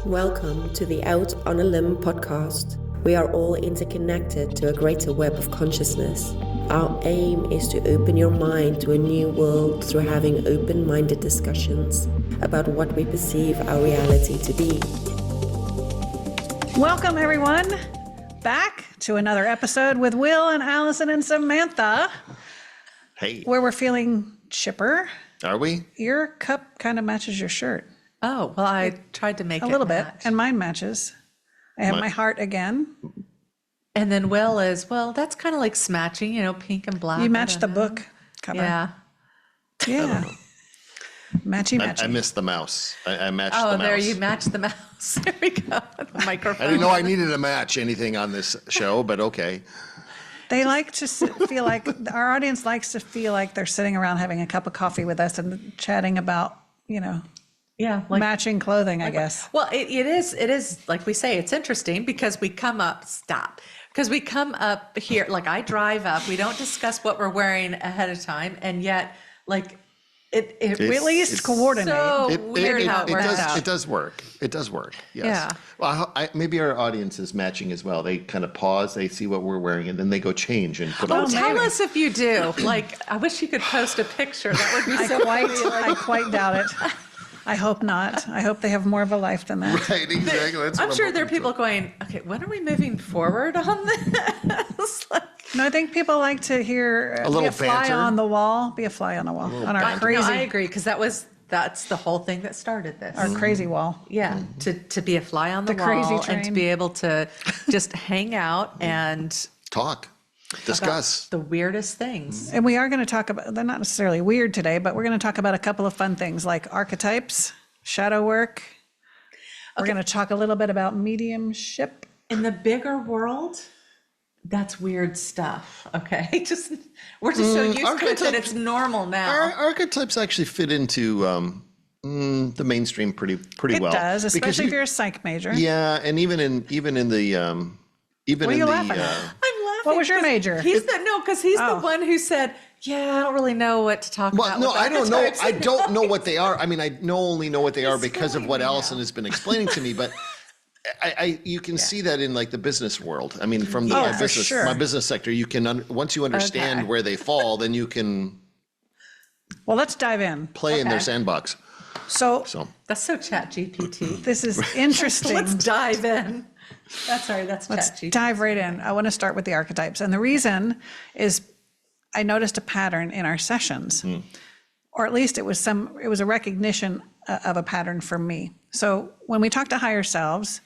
Welcome to the Out on a Limb podcast. We are all interconnected to a greater web of consciousness. Our aim is to open your mind to a new world through having open-minded discussions about what we perceive our reality to be. Welcome, everyone, back to another episode with Will and Allison and Samantha. Hey. Where we're feeling chipper. Are we? Your cup kind of matches your shirt. Oh, well, I tried to make it a little match. bit, and mine matches. I have my heart again. And then Will is, well, that's kind of like smatching, pink and black. You matched the book cover. Yeah. Yeah. Matchy. I missed the mouse. I matched the mouse. Oh, there, you matched the mouse. There we go. The microphone. I didn't know I needed to match anything on this show, but okay. They like to feel like, our audience likes to feel like they're sitting around having a cup of coffee with us and chatting about, Yeah, matching clothing, I guess. Well, it is like we say, it's interesting because we come up here, like I drive up, we don't discuss what we're wearing ahead of time, and yet like it We at least coordinate. so weird how it works out. It does work. It does work. Yes. Yeah. Well, maybe our audience is matching as well. They kind of pause, they see what we're wearing, and then they go change and put on. Tell us if you do. Like, I wish you could post a picture. That would be so I quite doubt it. I hope not. I hope they have more of a life than that. Right, exactly. That's I'm what sure there are hoping people for. going, okay, when are we moving forward on this? No, I think people like to hear A little be a fly banter. on the wall, be a fly on the wall, on our crazy, I agree, because that's the whole thing that started this. our crazy wall. Yeah, to be a fly on the wall crazy and train. to be able to just hang out and Talk, discuss. the weirdest things. And we are going to talk about, they're not necessarily weird today, but we're going to talk about a couple of fun things like archetypes, shadow work. We're going to talk a little bit about mediumship. In the bigger world, that's weird stuff. Okay, we're just so used to it that archetypes- it's normal now. Archetypes actually fit into the mainstream pretty It well. does, Because especially if you're a psych major. Yeah, and even in the What are you laughing at? I'm laughing. What was your 'cause major? He's the one who said, "Yeah, I don't really know what to talk Well, about." no, with I don't know. archetypes." I don't know what they are. I mean, I only know what they are because of what silly Allison has been explaining to me. But you can see that in like the business world. I mean, from for sure. my business sector, you can once you understand Okay. where they fall, then you can Well, let's dive in. play in their Okay. sandbox. So So That's so Chat GPT. this is interesting. Let's dive in. That's Let's Chat GPT. dive right in. I want to start with the archetypes. And the reason is I noticed a pattern in our sessions, or at least it was a recognition of a pattern for me. So when we talk to higher selves,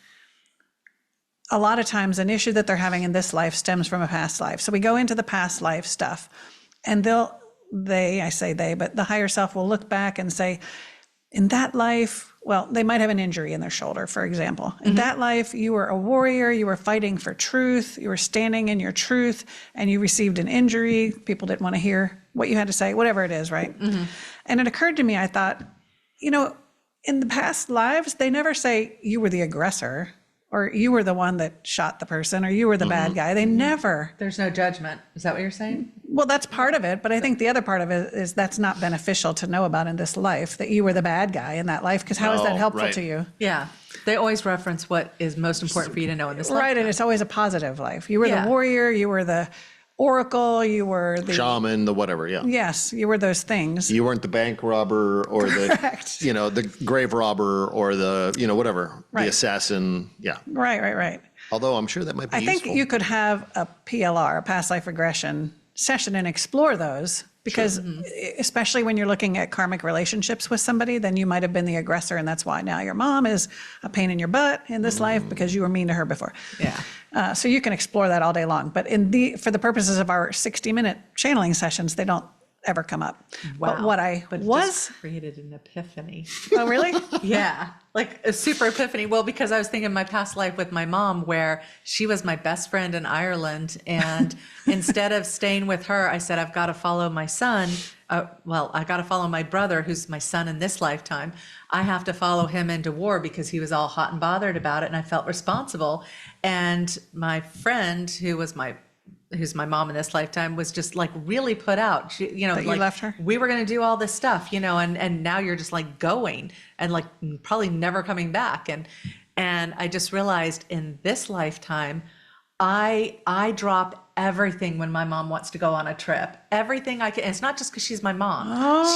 a lot of times an issue that they're having in this life stems from a past life. So we go into the past life stuff, and I say they, but the higher self will look back and say, in that life, well, they might have an injury in their shoulder, for example. In that life, you were a warrior, you were fighting for truth, you were standing in your truth, and you received an injury. People didn't want to hear what you had to say, whatever it is, right? And it occurred to me, I thought, in the past lives, they never say you were the aggressor, or you were the one that shot the person, or you were the bad guy. They never. There's no judgment. Is that what you're saying? Well, that's part of it, but I think the other part of it is that's not beneficial to know about in this life, that you were the bad guy in that life, because how is that Oh, helpful right. to you? Yeah. They always reference what is most important for you to know in this life. Right, and it's always a positive life. You were Yeah. the warrior, you were the oracle, you were the... shaman, the whatever, yeah. Yes, you were those things. You weren't the bank robber or Correct. the grave robber or the whatever, Right. the assassin. Yeah. Right. Although I'm sure that might be I think useful. you could have a PLR, a past life regression session, and explore those, because especially when you're looking at karmic relationships with somebody, then you might have been the aggressor, and that's why now your mom is a pain in your butt in this life because you were mean to her before. Yeah. So you can explore that all day long, but for the purposes of our 60-minute channeling sessions, they don't ever come up. But what But it just created an epiphany. oh really? Yeah, like a super epiphany. Well, because I was thinking my past life with my mom, where she was my best friend in Ireland, and instead of staying with her, I said, I've got to follow my son. I got to follow my brother, who's my son in this lifetime. I have to follow him into war because he was all hot and bothered about it, and I felt responsible. And my friend, who's my mom in this lifetime, was just like really put out. She, That you like left her? we were going to do all this stuff, and now you're just like going and like probably never coming back. And And I just realized in this lifetime, I drop everything when my mom wants to go on a trip. Everything I can. And it's not just because she's my mom.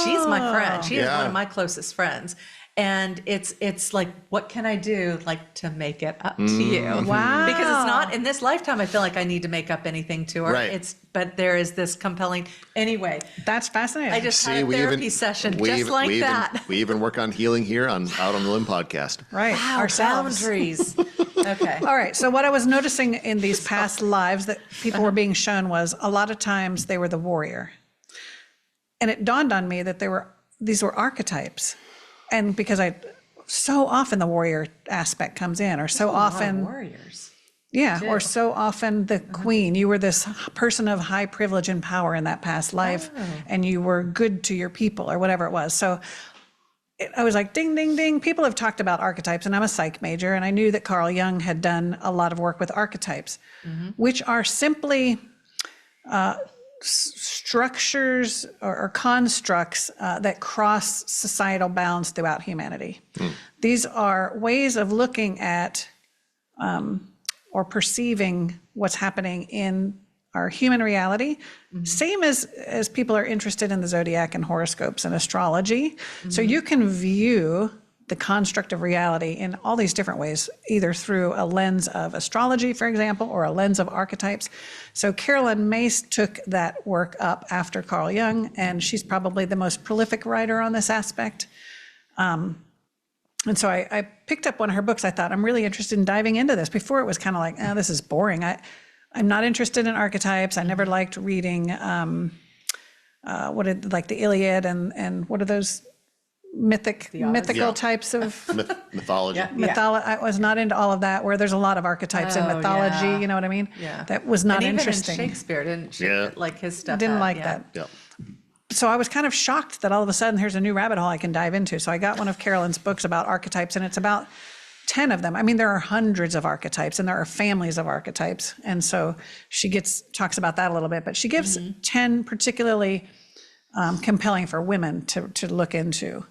She's my friend. She is one of my closest friends. And it's like, what can I do like to make it up to you? Wow. Because it's not in this lifetime. I feel like I need to make up anything to her. Right. But there is this compelling. Anyway, That's fascinating. I just had a therapy session just like that. We even work on healing here on Out on the Limb podcast. right. Wow, Ourselves. boundaries. Okay. All right. So what I was noticing in these past lives that people were being shown was a lot of times they were the warrior. And it dawned on me that these were archetypes. And because so often the warrior aspect comes in, or so often, Warriors. yeah, or so often the queen, you were this person of high privilege and power in that past life, and you were good to your people or whatever it was. So I was like, ding, ding, ding. People have talked about archetypes, and I'm a psych major, and I knew that Carl Jung had done a lot of work with archetypes, which are simply structures or constructs that cross societal bounds throughout humanity. These are ways of looking at or perceiving what's happening in our human reality, same as people are interested in the zodiac and horoscopes and astrology. So you can view the construct of reality in all these different ways, either through a lens of astrology, for example, or a lens of archetypes. So Carolyn Mace took that work up after Carl Jung, and she's probably the most prolific writer on this aspect. And so I picked up one of her books. I thought, I'm really interested in diving into this. Before it was kind of like, oh, this is boring. I'm not interested in archetypes. I never liked reading like the Iliad and what are those mythical types of Mythology. I was not into all of that, where there's a lot of archetypes in mythology. yeah. You know what I mean? Yeah. That was not And even interesting. in Shakespeare, didn't she? Yeah. Like his stuff. Didn't had, like yeah. that. Yep. So I was kind of shocked that all of a sudden here's a new rabbit hole I can dive into. So I got one of Carolyn's books about archetypes, and it's about 10 of them. I mean, there are hundreds of archetypes, and there are families of archetypes. And so she talks about that a little bit, but she gives 10 particularly compelling for women to look into.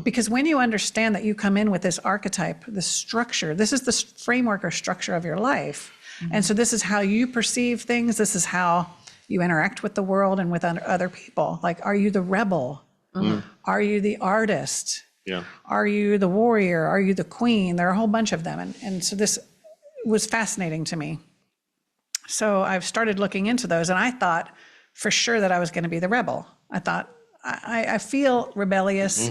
Because when you understand that you come in with this archetype, this structure, this is the framework or structure of your life. And so this is how you perceive things. This is how you interact with the world and with other people. Like, are you the rebel? Are you the artist? Yeah. Are you the warrior? Are you the queen? There are a whole bunch of them. And so this was fascinating to me. So I've started looking into those, and I thought for sure that I was going to be the rebel. I thought, I feel rebellious.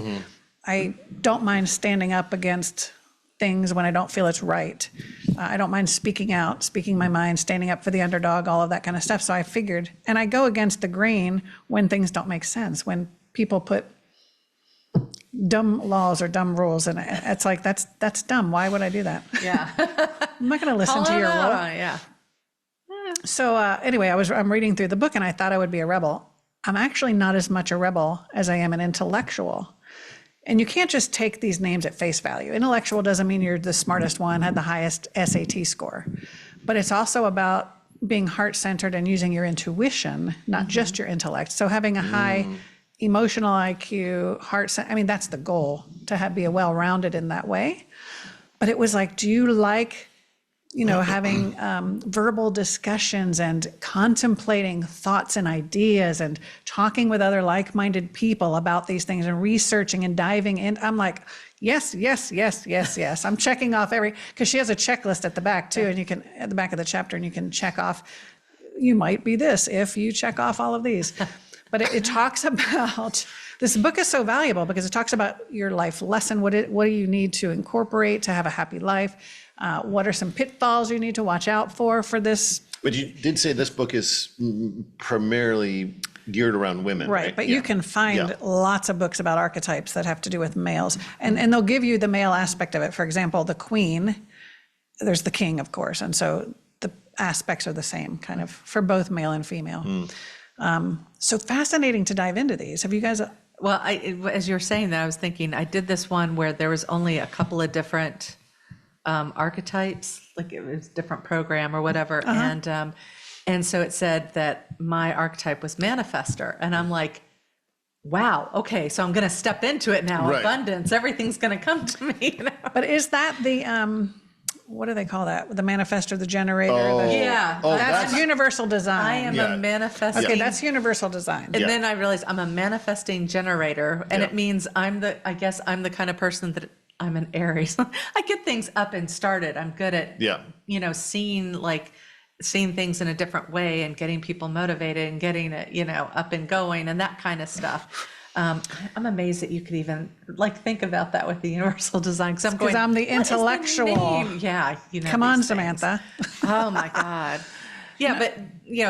I don't mind standing up against things when I don't feel it's right. I don't mind speaking out, speaking my mind, standing up for the underdog, all of that kind of stuff. So I figured, and I go against the grain when things don't make sense, when people put dumb laws or dumb rules, and it's like, that's dumb. Why would I do that? Yeah. I'm not going to listen to your rule. Yeah. So anyway, I'm reading through the book, and I thought I would be a rebel. I'm actually not as much a rebel as I am an intellectual. And you can't just take these names at face value. Intellectual doesn't mean you're the smartest one, had the highest SAT score. But it's also about being heart-centered and using your intuition, not just your intellect. So having a high emotional IQ, that's the goal, to be well-rounded in that way. But it was like, do you like, having verbal discussions and contemplating thoughts and ideas and talking with other like-minded people about these things and researching and diving in? I'm like, yes, yes, yes, yes, yes. I'm checking off because she has a checklist at the back too, and you can, at the back of the chapter, and you can check off, you might be this if you check off all of these. But it talks about, this book is so valuable because it talks about your life lesson. What do you need to incorporate to have a happy life? What are some pitfalls you need to watch out for this? But you did say this book is primarily geared around women, right? But you can find lots of books about archetypes that have to do with males. And they'll give you the male aspect of it. For example, the queen, there's the king, of course. And so the aspects are the same kind of for both male and female. So fascinating to dive into these. Have you guys? Well, as you're saying that, I was thinking, I did this one where there was only a couple of different archetypes, like it was a different program or whatever. And so it said that my archetype was manifester. And I'm like, wow, okay, so I'm going to step into it now. Right. Abundance, everything's going to come to me. But is that the what do they call that? The manifestor, the generator. Yeah. That's universal design. I am a manifesting. Okay, that's universal design. And then I realized I'm a manifesting generator, and it means I guess I'm the kind of person that I'm an Aries. I get things up and started. I'm good at, seeing things in a different way and getting people motivated and getting it, up and going and that kind of stuff. I'm amazed that you could even think about that with the universal design. Because I'm the intellectual. Yeah. Come on, Samantha. Oh my God. Yeah. But,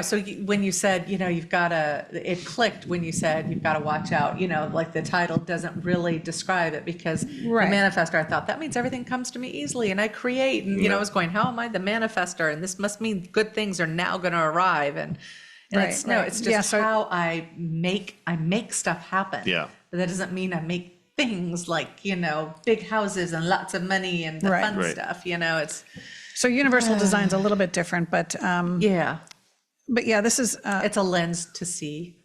so when you said, it clicked when you said you've got to watch out, the title doesn't really describe it because the manifestor, I thought that means everything comes to me easily and I create and, I was going, how am I the manifestor? And this must mean good things are now going to arrive. And it's just how I make stuff happen. Yeah. But that doesn't mean I make things like, big houses and lots of money and the fun stuff, it's. So universal design's a little bit different, but But yeah, this is it's a lens to see.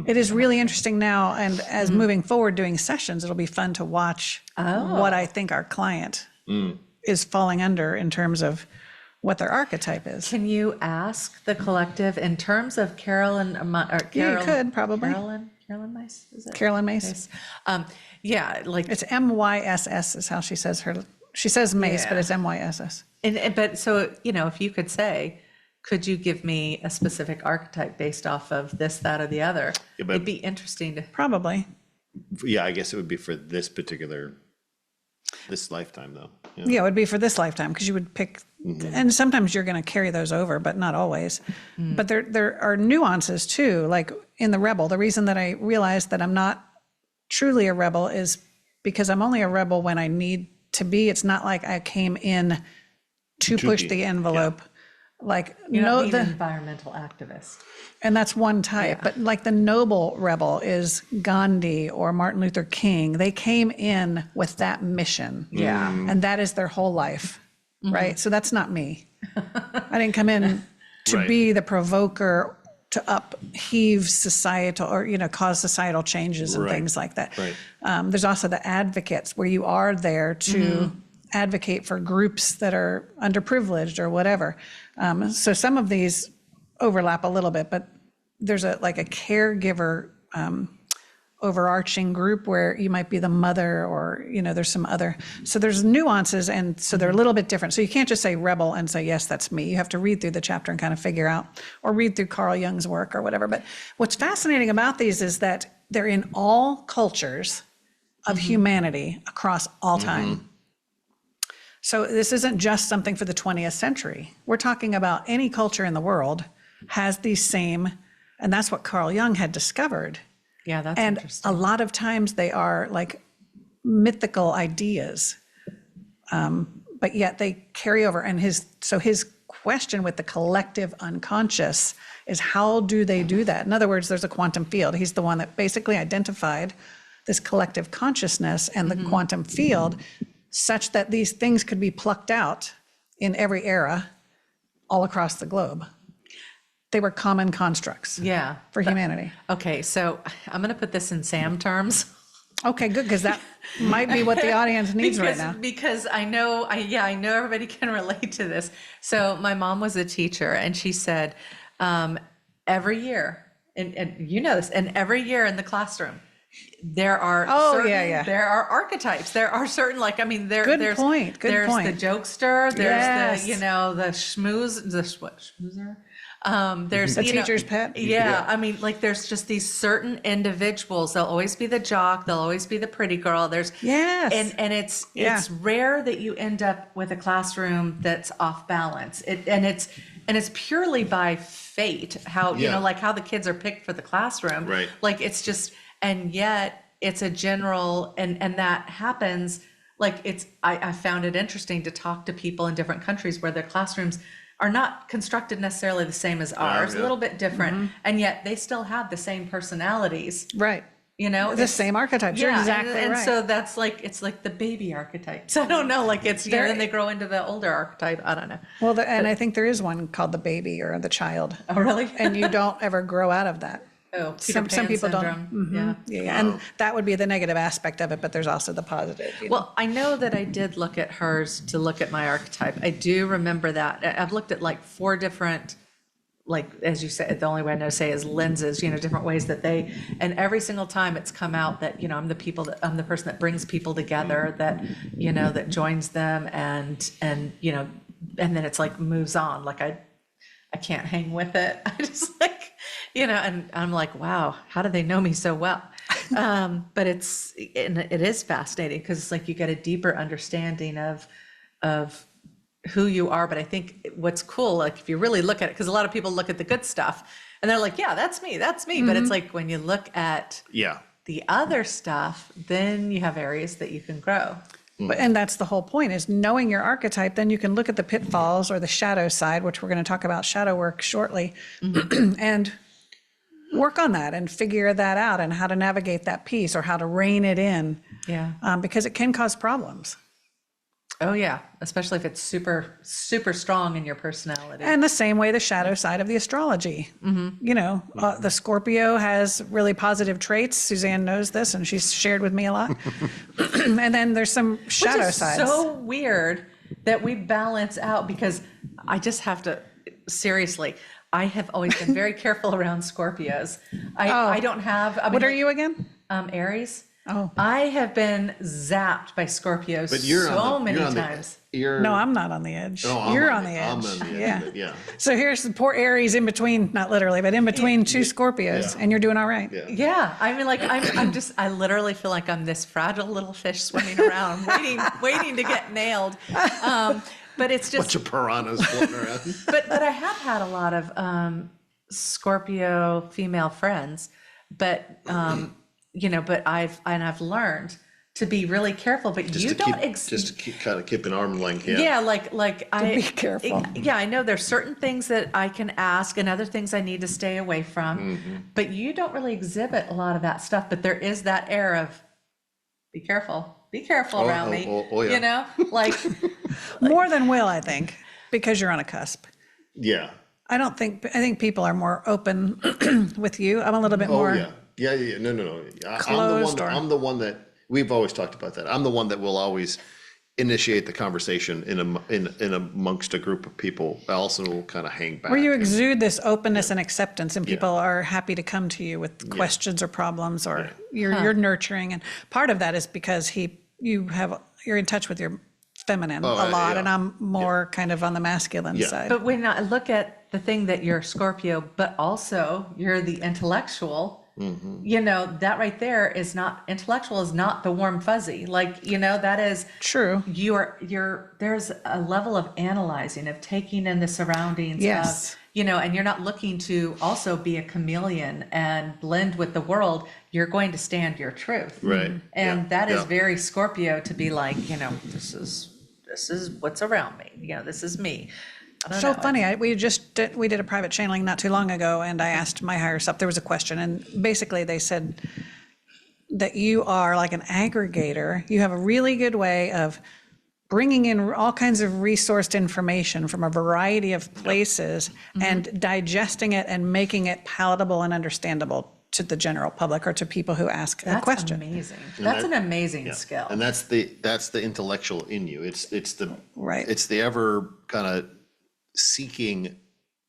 It is really interesting now, and as moving forward doing sessions, it'll be fun to watch what I think our client is falling under in terms of what their archetype is. Can you ask the collective in terms of Carolyn? Yeah, you could probably. Carolyn Mice, is it? Carolyn Mace. It's MYSS is how she says her. She says Mace, but it's MYSS. But so, if you could say, could you give me a specific archetype based off of this, that, or the other? It'd be interesting to. Probably. Yeah, I guess it would be for this lifetime though. Yeah, it would be for this lifetime because you would pick, and sometimes you're going to carry those over, but not always. But there are nuances too, like in the rebel. The reason that I realized that I'm not truly a rebel is because I'm only a rebel when I need to be. It's not like I came in to push the envelope. You're not an environmental activist. And that's one type, but the noble rebel is Gandhi or Martin Luther King. They came in with that mission. Yeah. And that is their whole life, right? So that's not me. I didn't come in to be the provoker to upheave societal or, cause societal changes and things like that. Right. There's also the advocates where you are there to advocate for groups that are underprivileged or whatever. So some of these overlap a little bit, but there's a caregiver overarching group where you might be the mother or, there's some other, so there's nuances and so they're a little bit different. So you can't just say rebel and say, yes, that's me. You have to read through the chapter and kind of figure out, or read through Carl Jung's work or whatever. But what's fascinating about these is that they're in all cultures of humanity across all time. So this isn't just something for the 20th century. We're talking about any culture in the world has these same, and that's what Carl Jung had discovered. Yeah, that's and interesting. A lot of times they are mythical ideas, but yet they carry over. And his question with the collective unconscious is, how do they do that? In other words, there's a quantum field. He's the one that basically identified this collective consciousness and the quantum field such that these things could be plucked out in every era all across the globe. They were common constructs for humanity. Okay, so I'm going to put this in Sam terms. Okay, good, because that might be what the audience needs right now. Because I know everybody can relate to this. So my mom was a teacher, and she said every year, and you know this, and every year in the classroom, there are there are archetypes. There are certain there's the jokester, there's the schmoozer. There's the teacher's pet. Yeah. There's just these certain individuals. They'll always be the jock. They'll always be the pretty girl. And it's rare that you end up with a classroom that's off balance. It's purely by fate. How how the kids are picked for the classroom. Right. It's just, and yet it's a general, and that happens. I found it interesting to talk to people in different countries where their classrooms are not constructed necessarily the same as ours, a little bit different, and yet they still have the same personalities. Right. The same archetypes. Yeah, you're exactly right. And so that's it's the baby archetypes. I don't know, then they grow into the older archetype. I don't know. Well, and I think there is one called the baby or the child. Oh, really? And you don't ever grow out of that. Oh, Peter Some Pan people syndrome. don't. Yeah. And that would be the negative aspect of it, but there's also the positive. You know? Well, I know that I did look at hers to look at my archetype. I do remember that. I've looked at like 4 different, like, as you said, the only way I know to say is lenses, different ways that and every single time it's come out that, I'm the person that brings people together, that, that joins them and then it's like moves on. Like I can't hang with it. I just like, and I'm like, wow, how do they know me so well? But it is fascinating because it's like you get a deeper understanding of who you are. But I think what's cool, like if you really look at it, because a lot of people look at the good stuff and they're like, yeah, that's me. But it's like when you look at the other stuff, then you have areas that you can grow. And that's the whole point, is knowing your archetype. Then you can look at the pitfalls or the shadow side, which we're going to talk about shadow work shortly, and work on that and figure that out and how to navigate that piece or how to rein it in. Yeah. Because it can cause problems. Oh yeah, especially if it's super, super strong in your personality. And the same way the shadow side of the astrology. The Scorpio has really positive traits. Suzanne knows this, and she's shared with me a lot. And then there's some shadow Which is sides. so weird that we balance out, because I just have to, seriously, I have always been very careful around Scorpios. I don't have. What are you again? Aries. Oh. I have been zapped by Scorpios many times. No, I'm not on the edge. No, You're on the edge. I'm on the edge of it, yeah. So here's the poor Aries in between, not literally, but in between 2 Scorpios, and you're doing all right. Yeah, I mean, like I literally feel like I'm this fragile little fish swimming around, waiting to get nailed. But it's just bunch of piranhas floating around. But I have had a lot of Scorpio female friends, but but I've learned to be really careful. But just to kind of keep an arm length. Yeah, like be careful. I know there's certain things that I can ask and other things I need to stay away from. But you don't really exhibit a lot of that stuff. But there is that air of be careful around me. Oh, yeah. Like More than Will, I think, because you're on a cusp. Yeah. I think people are more open with you. I'm a little bit more. Yeah. No. Closed I'm the one that we've always talked about that. I'm the one that will always initiate the conversation in amongst a group of people. Allison will kind of hang back. Where you exude this openness and acceptance, and people are happy to come to you with questions or problems, or you're nurturing. And part of that is because you're in touch with your feminine a lot, and I'm more kind of on the masculine side. But when I look at the thing that you're Scorpio, but also you're the intellectual, that right there is not, intellectual is not the warm fuzzy. Like, that is true. There's a level of analyzing, of taking in the surroundings. Yes. And you're not looking to also be a chameleon and blend with the world. You're going to stand your truth. Right. And that is very Scorpio, to be like, this is what's around me. This is me. So funny. We did a private channeling not too long ago, and I asked my higher self, there was a question, and basically they said that you are like an aggregator. You have a really good way of bringing in all kinds of resourced information from a variety of places and digesting it and making it palatable and understandable to the general public or to people who ask a question. That's amazing. That's an amazing skill. And that's the intellectual in you. It's the Right. It's the ever kind of seeking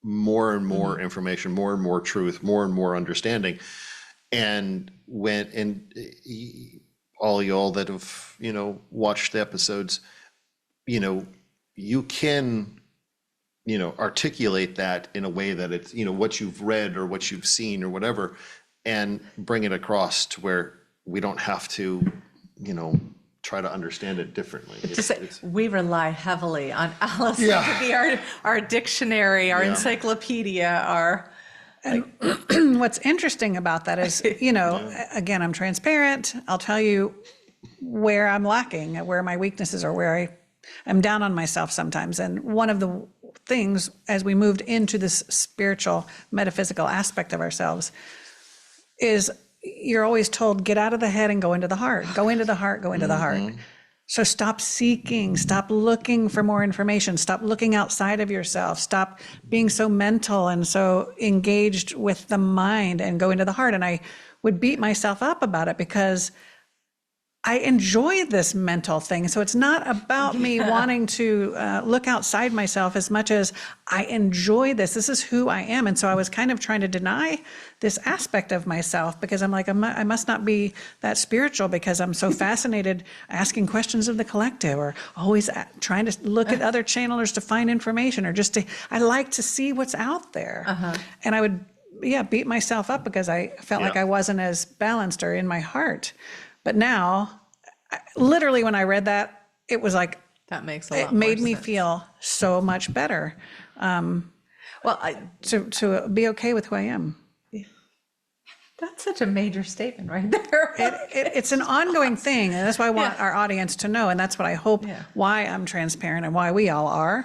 more and more information, more and more truth, more and more understanding. And all y'all that have, watched the episodes, you can, articulate that in a way that it's, what you've read or what you've seen or whatever, and bring it across to where we don't have to, try to understand it differently. We rely heavily on Allison to be our dictionary, our encyclopedia, our... And what's interesting about that is, again, I'm transparent. I'll tell you where I'm lacking, where my weaknesses are, where I'm down on myself sometimes. And one of the things, as we moved into this spiritual, metaphysical aspect of ourselves, is you're always told, get out of the head and go into the heart. Go into the heart, go into the heart. So stop seeking, stop looking for more information, stop looking outside of yourself, stop being so mental and so engaged with the mind and go into the heart. And I would beat myself up about it because I enjoy this mental thing. So it's not about me wanting to look outside myself as much as I enjoy this. This is who I am. And so I was kind of trying to deny this aspect of myself because I'm like, I must not be that spiritual because I'm so fascinated asking questions of the collective or always trying to look at other channelers to find information or I like to see what's out there. And I would, beat myself up because I felt like I wasn't as balanced or in my heart. But now, literally when I read that, it was like, That makes a lot it made more me sense. feel so much better to be okay with who I am. That's such a major statement right there. It's an ongoing thing, and that's why I want our audience to know, and that's what I hope why I'm transparent and why we all are.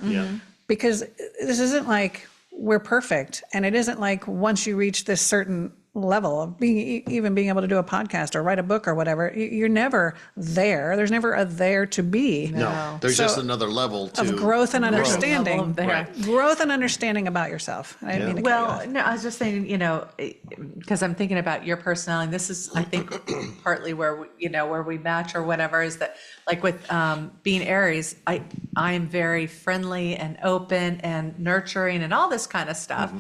Because this isn't like we're perfect, and it isn't like once you reach this certain level of being able to do a podcast or write a book or whatever, you're never there. There's never a there to be. No, there's So, just another level to of growth and understanding. Level of there. Right. Growth and understanding about yourself. I didn't mean to cut you Well, off. no, I was just saying, because I'm thinking about your personality. And this is, I think, partly where we match or whatever is that, like with being Aries, I am very friendly and open and nurturing and all this kind of stuff,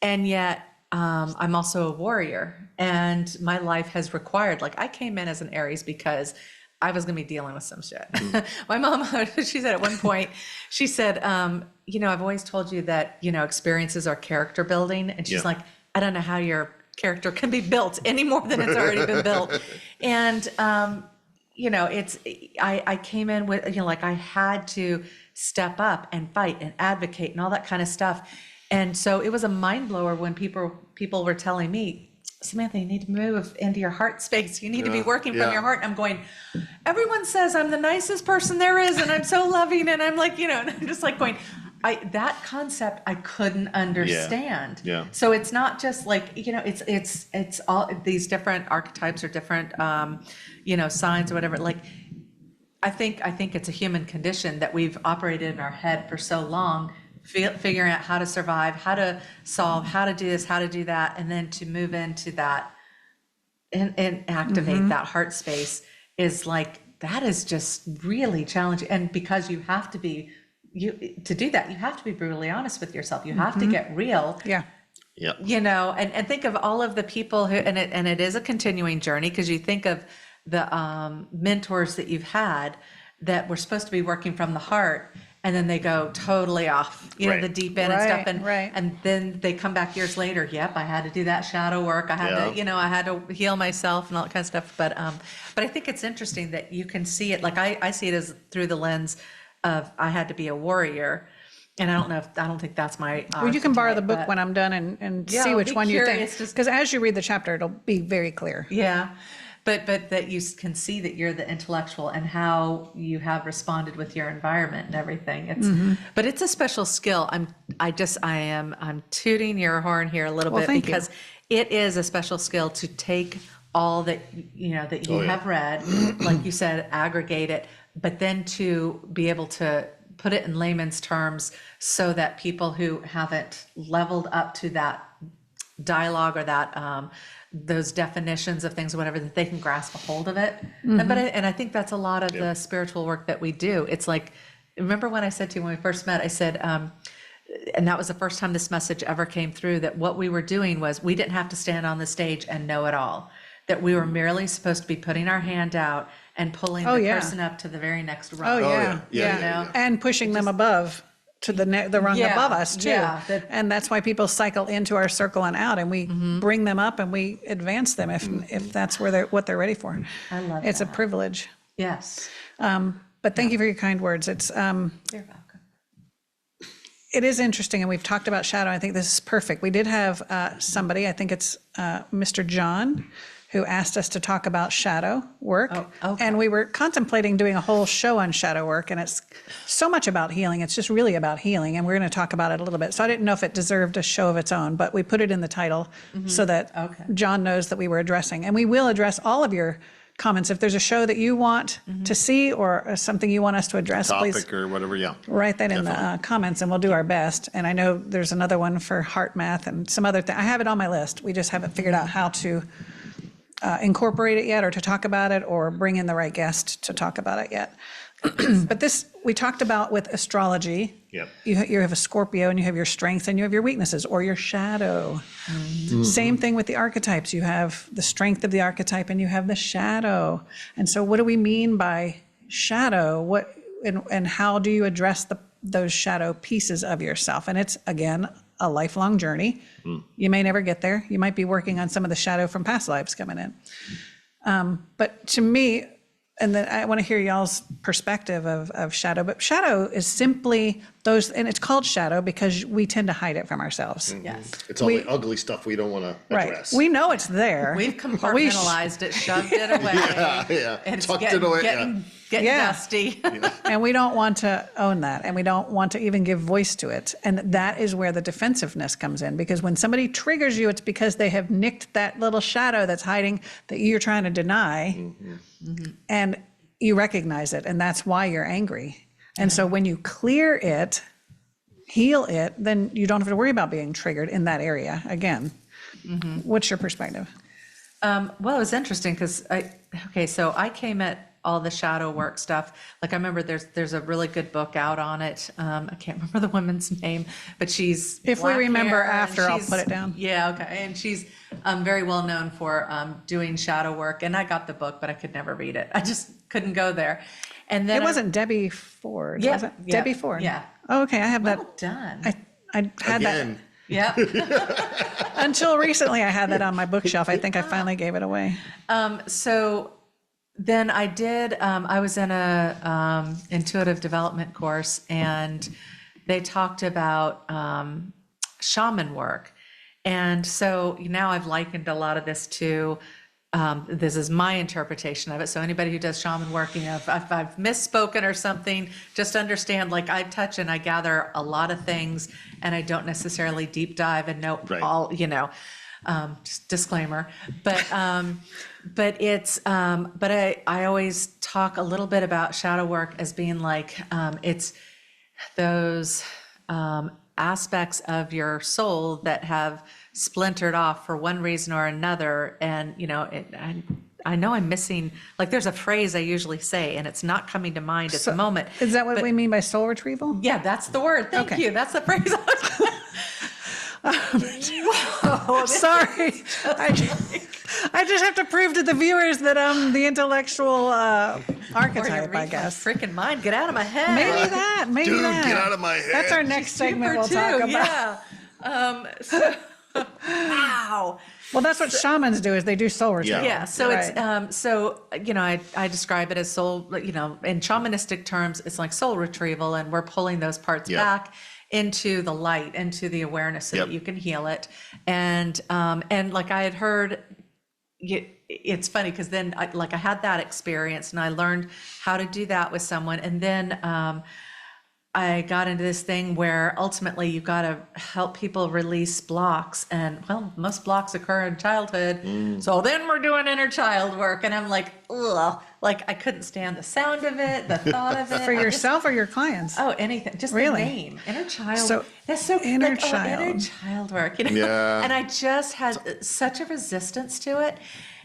and yet I'm also a warrior, and my life has required. Like I came in as an Aries because I was going to be dealing with some shit. My mom, she said at one point, she said, I've always told you that, experiences are character building. And she's like, I don't know how your character can be built any more than it's already been built. And, I came in with, like I had to step up and fight and advocate and all that kind of stuff. And so it was a mind blower when people were telling me, Samantha, you need to move into your heart space. You need to be working from your heart. And I'm going, everyone says I'm the nicest person there is, and I'm so loving. And I'm like, and I'm just like going, that concept I couldn't understand. Yeah. So it's not just like, it's all these different archetypes or different, signs or whatever. Like, I think it's a human condition that we've operated in our head for so long, figuring out how to survive, how to solve, how to do this, how to do that, and then to move into that and activate that heart space is like, that is just really challenging. And because you have to be, to do that, you have to be brutally honest with yourself. You have to get real. Yeah. Yep. And think of all of the people who, and it is a continuing journey, because you think of the mentors that you've had that were supposed to be working from the heart, and then they go totally off, the deep end and stuff. And then they come back years later. Yep, I had to do that shadow work. I had to, I had to heal myself and all that kind of stuff. But I think it's interesting that you can see it. Like I see it as through the lens of I had to be a warrior. And I don't think that's my. Well, you can borrow the book when I'm done and see which one you think. Because as you read the chapter, it'll be very clear. Yeah. But that you can see that you're the intellectual and how you have responded with your environment and everything. But it's a special skill. I'm tooting your horn here a little bit because it is a special skill to take all that you have read, like you said, aggregate it, but then to be able to put it in layman's terms so that people who haven't leveled up to that dialogue or that those definitions of things, whatever, that they can grasp a hold of it. And I think that's a lot of the spiritual work that we do. It's like, remember when I said to you when we first met, I said, and that was the first time this message ever came through, that what we were doing was we didn't have to stand on the stage and know it all, that we were merely supposed to be putting our hand out and pulling the person up to the very next rung. And pushing them above to the rung above us too. And that's why people cycle into our circle and out, and we bring them up and we advance them if that's what they're ready for. I love it's that. a privilege. Yes. But thank you for your kind words. It's You're welcome. it is interesting, and we've talked about shadow. I think this is perfect. We did have somebody, I think it's Mr. John, who asked us to talk about shadow work. Oh, okay. And we were contemplating doing a whole show on shadow work, and it's so much about healing. It's just really about healing, and we're going to talk about it a little bit. So I didn't know if it deserved a show of its own, but we put it in the title so that John knows that we were addressing. And we will address all of your comments. If there's a show that you want to see or something you want us to address, please Topic or whatever, yeah. write that in the comments and we'll do our best. And I know there's another one for heart math and some other thing. I have it on my list. We just haven't figured out how to incorporate it yet or to talk about it or bring in the right guest to talk about it yet. But this, we talked about with astrology. Yep. You have a Scorpio and you have your strengths and you have your weaknesses or your shadow. Same thing with the archetypes. You have the strength of the archetype and you have the shadow. And so what do we mean by shadow? What and how do you address those shadow pieces of yourself? And it's, again, a lifelong journey. You may never get there. You might be working on some of the shadow from past lives coming in. But to me, and then I want to hear y'all's perspective of shadow, but shadow is simply those, and it's called shadow because we tend to hide it from ourselves. Yes. It's all the ugly stuff we don't want to address. Right. We know it's there. We've compartmentalized it, shoved it away. Yeah. And it's Tucked it away. getting dusty. And we don't want to own that, and we don't want to even give voice to it. And that is where the defensiveness comes in, because when somebody triggers you, it's because they have nicked that little shadow that's hiding that you're trying to deny, and you recognize it, and that's why you're angry. And so when you clear it, heal it, then you don't have to worry about being triggered in that area again. What's your perspective? Well, it was interesting because so I came at all the shadow work stuff. Like I remember there's a really good book out on it. I can't remember the woman's name, but she's If we black remember hair, and after, I'll she's- put it down. Yeah, okay. And she's very well known for doing shadow work. And I got the book, but I could never read it. I just couldn't go there. And then It wasn't Debbie Ford, was it? yeah, Debbie Ford. yeah. Oh, okay, I have well that. done. I had Again, Yeah. that until recently. I had that on my bookshelf. I think I finally gave it away. So then I did, I was in a intuitive development course, and they talked about shaman work. And so now I've likened a lot of this to, this is my interpretation of it. So anybody who does shaman work, if I've misspoken or something, just understand, like I touch and I gather a lot of things, and I don't necessarily deep dive and know Right. all, just disclaimer. But it's, but I always talk a little bit about shadow work as being like, it's those aspects of your soul that have splintered off for one reason or another. And, I know I'm missing, like there's a phrase I usually say, and it's not coming to mind at the moment. Is that what we mean by soul retrieval? Yeah, that's the word. Thank Okay. you. That's the phrase. Whoa, Sorry. I just have to prove to the viewers that I'm the intellectual archetype, I guess. Freaking mind, get out of my head. Maybe that. Maybe Dude, that. get out of my head. That's our next segment we'll Super talk too, about. Yeah. Wow. Well, that's what shamans do, is they do soul retrieval. Yeah. So Right. it's I describe it as soul. In shamanistic terms, it's like soul retrieval, and we're pulling those parts Yep. back into the light, into the awareness, so Yep. that you can heal it. And like I had heard. It's funny because then I had that experience and I learned how to do that with someone, and then I got into this thing where ultimately you've got to help people release blocks, and well, most blocks occur in childhood. So then we're doing inner child work, and I'm like, ugh, like I couldn't stand the sound of it, the thought of it. For yourself or your clients? Anything, just Really? the name, inner child. So, that's so inner like, child. inner child work, Yeah. And I just had such a resistance to it,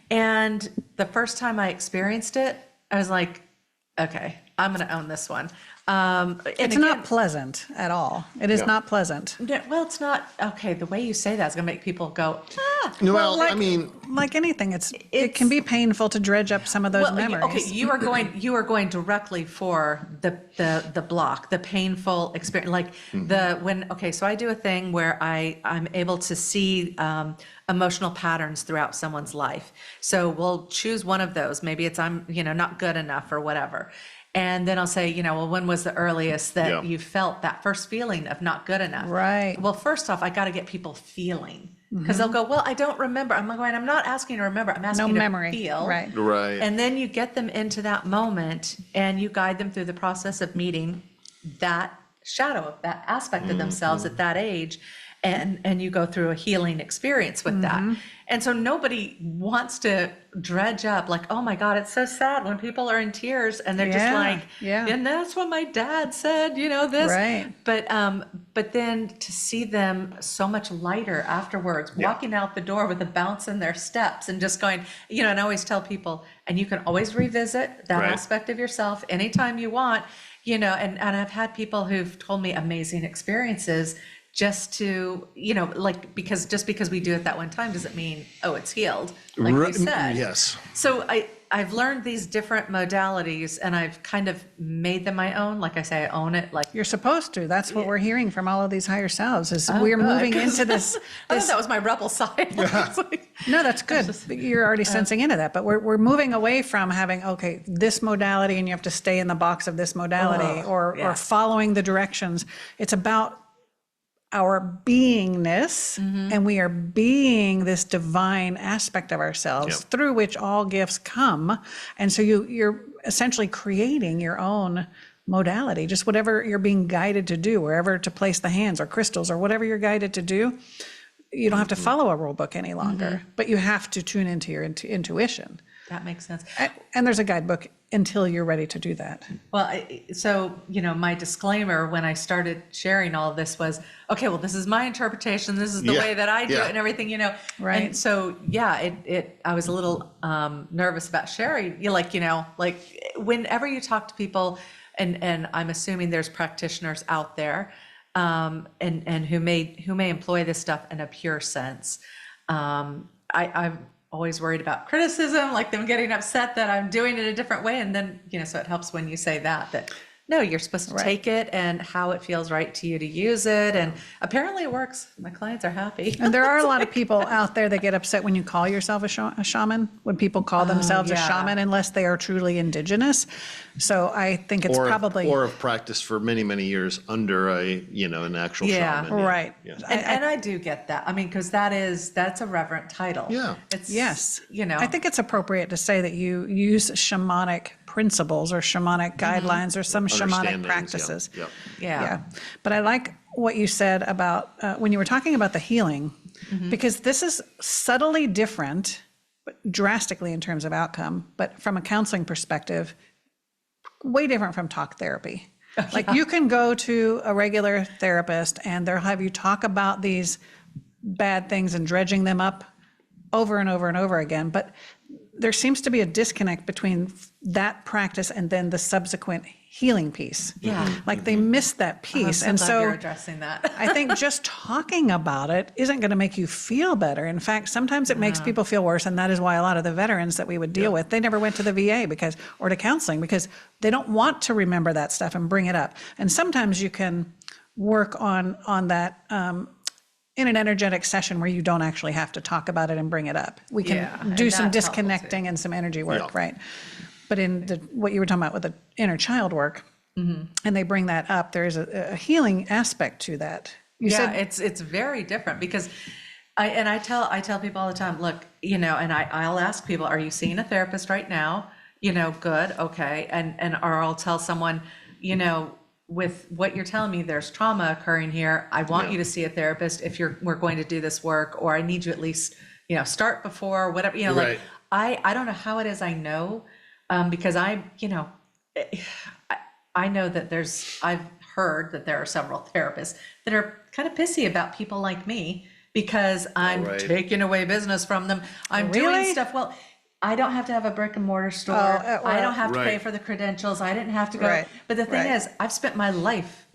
and the first time I experienced it, I was like, okay, I'm going to own this one. It's not pleasant at all. It is not pleasant. Well, it's not okay. The way you say that is going to make people go, Well, like, I mean, like anything, it can be painful to dredge up some of those memories. okay, you are going directly for the block, the painful experience, like so I do a thing where I'm able to see emotional patterns throughout someone's life. So we'll choose one of those. Maybe it's I'm not good enough or whatever. And then I'll say, well, when was the earliest that you felt that first feeling of not good enough? Right. Well, first off, I got to get people feeling, because they'll go, well, I don't remember. I'm going, I'm not asking you to remember. I'm asking No you memory. to feel. Right. right. And then you get them into that moment, and you guide them through the process of meeting that shadow, of that aspect of themselves at that age. and you go through a healing experience with that. And so nobody wants to dredge up like, oh my God, it's so sad when people are in tears and they're just like, and that's what my dad said, this. Right. But then to see them so much lighter afterwards, walking out the door with a bounce in their steps and just going, and I always tell people, and you can always revisit that aspect of yourself anytime you want, and I've had people who've told me amazing experiences just to, because we do it that one time doesn't mean, oh, it's healed, like you said. Yes. So I've learned these different modalities and I've kind of made them my own. Like I say, I own it. Like You're supposed to. That's what we're hearing from all of these higher selves is we're moving into this. I thought that was my rebel side. No, that's good. You're already sensing into that, but we're moving away from having, okay, this modality and you have to stay in the box of this modality or following the directions. It's about our beingness, and we are being this divine aspect of ourselves through which all gifts come. And so you're essentially creating your own modality, just whatever you're being guided to do, wherever to place the hands or crystals or whatever you're guided to do. You don't have to follow a rule book any longer, but you have to tune into your intuition. That makes sense. And there's a guidebook until you're ready to do that. Well, so, my disclaimer when I started sharing all of this was, okay, well, this is my interpretation. This is the way that I do it and everything, Right. And so, I was a little nervous about sharing, whenever you talk to people, and I'm assuming there's practitioners out there, and who may employ this stuff in a pure sense. I'm always worried about criticism, like them getting upset that I'm doing it a different way. And then, so it helps when you say that no, you're supposed to take it and how it feels right to you to use it. And apparently it works. My clients are happy. And there are a lot of people out there that get upset when you call yourself a shaman, when people call themselves a shaman, unless they are truly indigenous. So I think it's probably... Or have practiced for many, many years under an actual shaman. Right. Yeah. And I do get that. I mean, because that's a reverent title. Yeah. It's, Yes. I think it's appropriate to say that you use shamanic principles or shamanic guidelines or some shamanic practices. Yeah. But I like what you said about when you were talking about the healing, because this is subtly different, but drastically in terms of outcome, but from a counseling perspective, way different from talk therapy. Like you can go to a regular therapist and they'll have you talk about these bad things and dredging them up over and over and over again. But there seems to be a disconnect between that practice and then the subsequent healing piece. Yeah. Like they miss that piece. I'm and glad so you're addressing that. I think just talking about it isn't going to make you feel better. In fact, sometimes it makes people feel worse. And that is why a lot of the veterans that we would deal with, they never went to the VA or to counseling because they don't want to remember that stuff and bring it up. And sometimes you can work on that in an energetic session where you don't actually have to talk about it and bring it up. We can do some disconnecting and some energy work, right? But in what you were talking about with the inner child work, and they bring that up, there is a healing aspect to that. You said it's very different because I tell people all the time, look, and I'll ask people, are you seeing a therapist right now? Good, okay, or I'll tell someone, with what you're telling me, there's trauma occurring here. I want you to see a therapist if we're going to do this work, or I need you at least, start before, whatever, like I don't know how it is I know, because I know that I've heard that there are several therapists that are kind of pissy about people like me because I'm taking away business from them. I'm doing stuff. Well, I don't have to have a brick and mortar store. I don't have to pay for the credentials. I didn't have to go. But the thing is, I've spent my life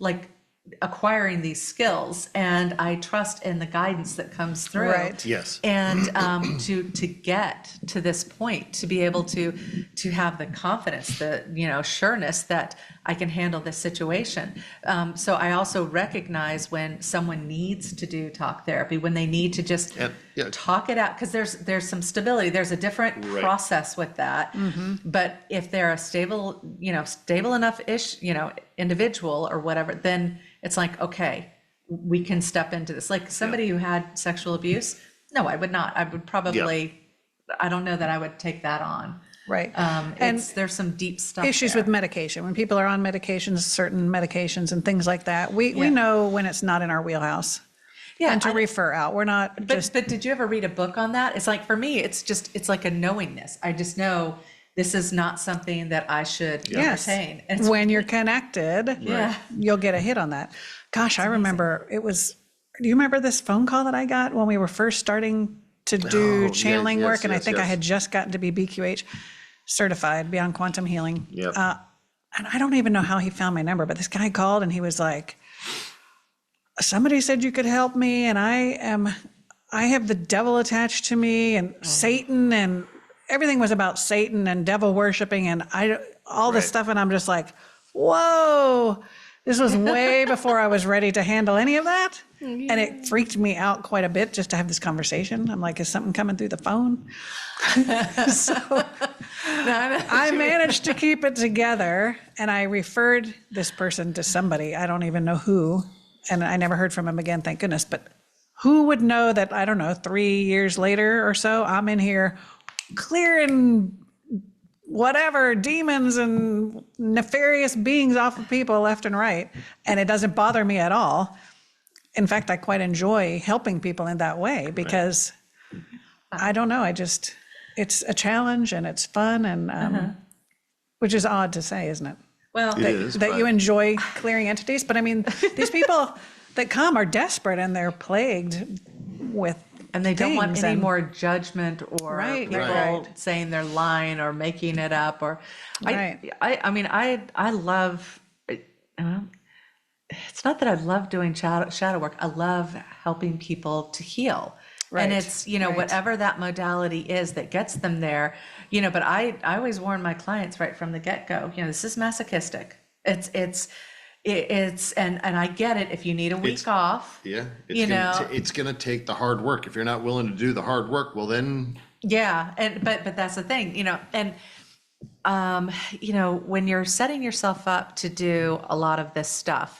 acquiring these skills, and I trust in the guidance that comes through. Right. Yes. And to get to this point, to be able to have the confidence, the sureness that I can handle this situation. So I also recognize when someone needs to do talk therapy, when they need to just talk it out, because there's some stability. There's a different process with that. But if they're a stable enough individual or whatever, then it's like, okay, we can step into this. Like somebody who had sexual abuse, no, I would not. I would probably, I don't know that I would take that on. Right. And there's some deep stuff issues there. with medication. When people are on medications, certain medications and things like that, we know when it's not in our wheelhouse. and to refer out. We're not just. But did you ever read a book on that? It's like, for me, it's like a knowingness. I just know this is not something that I should entertain. And When you're connected, Yeah. you'll get a hit on that. Gosh, I remember do you remember this phone call that I got when we were first starting to do channeling yes, work? And I yes, think I yes. had just gotten to be BQH certified, Beyond Quantum Healing. Yep. And I don't even know how he found my number, but this guy called and he was like, somebody said you could help me, and I have the devil attached to me, and Satan, and everything was about Satan and devil worshiping, and all this stuff, and I'm just like, whoa, this was way before I was ready to handle any of that. And it freaked me out quite a bit just to have this conversation. I'm like, is something coming through the phone? So I managed to keep it together, and I referred this person to somebody. I don't even know who, and I never heard from him again, thank goodness. But who would know that, I don't know, 3 years later or so, I'm in here clearing whatever demons and nefarious beings off of people left and right, and it doesn't bother me at all. In fact, I quite enjoy helping people in that way because I don't know, it's a challenge and it's fun, and which is odd to say, isn't it? well, It is, That but- you enjoy clearing entities, but I mean, these people that come are desperate and they're plagued with and they don't want things any and- more judgment or Right, people right. saying they're lying or making it up. Or Right. I mean, I love. It's not that I love doing shadow work. I love helping people to heal. Right, And it's, right. whatever that modality is that gets them there, but I always warn my clients right from the get-go, this is masochistic. It's and I get it if you need a week off. Yeah, it's gonna take the hard work. If you're not willing to do the hard work, well then. Yeah, but that's the thing, and when you're setting yourself up to do a lot of this stuff,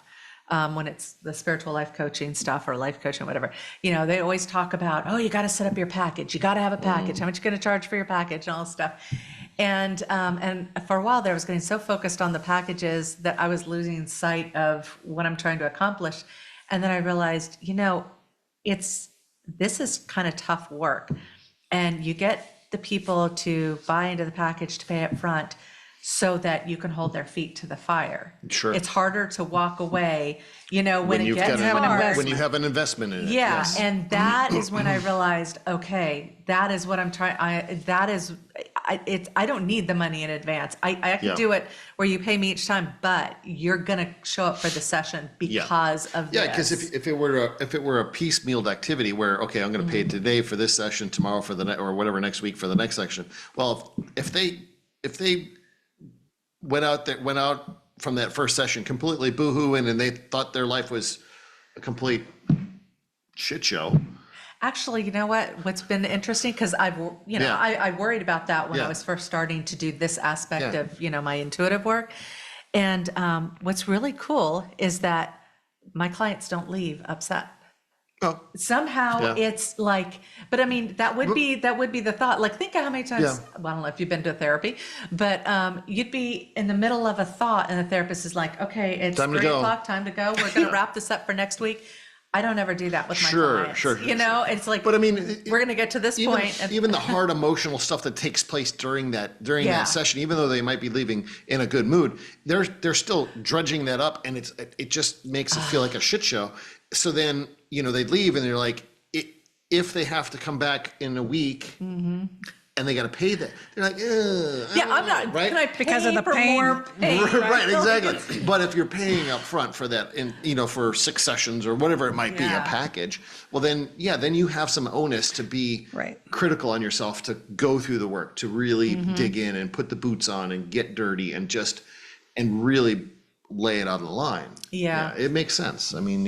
when it's the spiritual life coaching stuff or life coaching, whatever, they always talk about, oh, you got to set up your package. You got to have a package. How much you going to charge for your package and all this stuff. And for a while there, I was getting so focused on the packages that I was losing sight of what I'm trying to accomplish. And then I realized, this is kind of tough work. And you get the people to buy into the package to pay up front so that you can hold their feet to the fire. Sure. It's harder to walk away, when it you've gets got hard. when you have an investment in it. Yeah, Yes. and that is when I realized, okay, that is what I'm trying. I don't need the money in advance. I can Yeah. do it where you pay me each time, but you're gonna show up for the session because of this. Yeah, because if it were a piecemealed activity where, okay, I'm going to pay today for this session, tomorrow for the or whatever next week for the next section. Well, if they went out from that first session completely boohooing and they thought their life was a complete shit show. Actually, you know what? What's been interesting, because I worried about that when I Yeah. was first starting to do this aspect Yeah. of, my intuitive work. And what's really cool is that my clients don't leave upset. Oh, Somehow Yeah. it's like, but I mean, that would be the thought. Like, think of how many times, well, I don't know if you've been to therapy, but you'd be in the middle of a thought and the therapist is like, okay, it's Time to 3 go. o'clock, time to go. We're going to wrap this up for next week. I don't ever do that with my clients. Sure. It's like, But I mean, we're going to get to this point. And even the hard emotional stuff that takes place during that Yeah. that session, even though they might be leaving in a good mood, they're still drudging that up, and it just makes it feel like a shit show. So then they'd leave, and they're like, if they have to come back in a week. And they got to pay that. They're like, I'm not, right? can I pay Because of the for pain. more pain? Right, exactly. But if you're paying up front for that, for 6 sessions or whatever it might be, a Yeah. package, well then you have some onus to be Right. critical on yourself, to go through the work, to really dig in and put the boots on and get dirty and really lay it on the line. Yeah. It makes sense. I mean,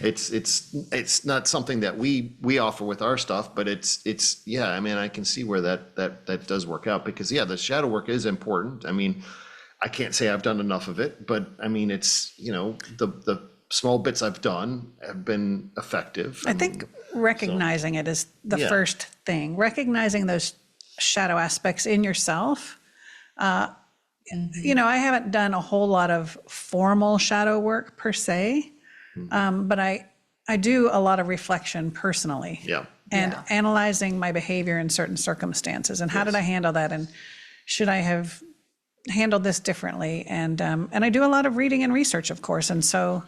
it's not something that we offer with our stuff, but it's I mean, I can see where that does work out, because the shadow work is important. I mean, I can't say I've done enough of it, but I mean, it's the small bits I've done have been effective. I think recognizing it is the Yeah. first thing, recognizing those shadow aspects in yourself. I haven't done a whole lot of formal shadow work per se, but I I do a lot of reflection personally. Yeah. And Yeah. analyzing my behavior in certain circumstances, and how did I handle that, and should I have handled this differently? And I do a lot of reading and research, of course, and so.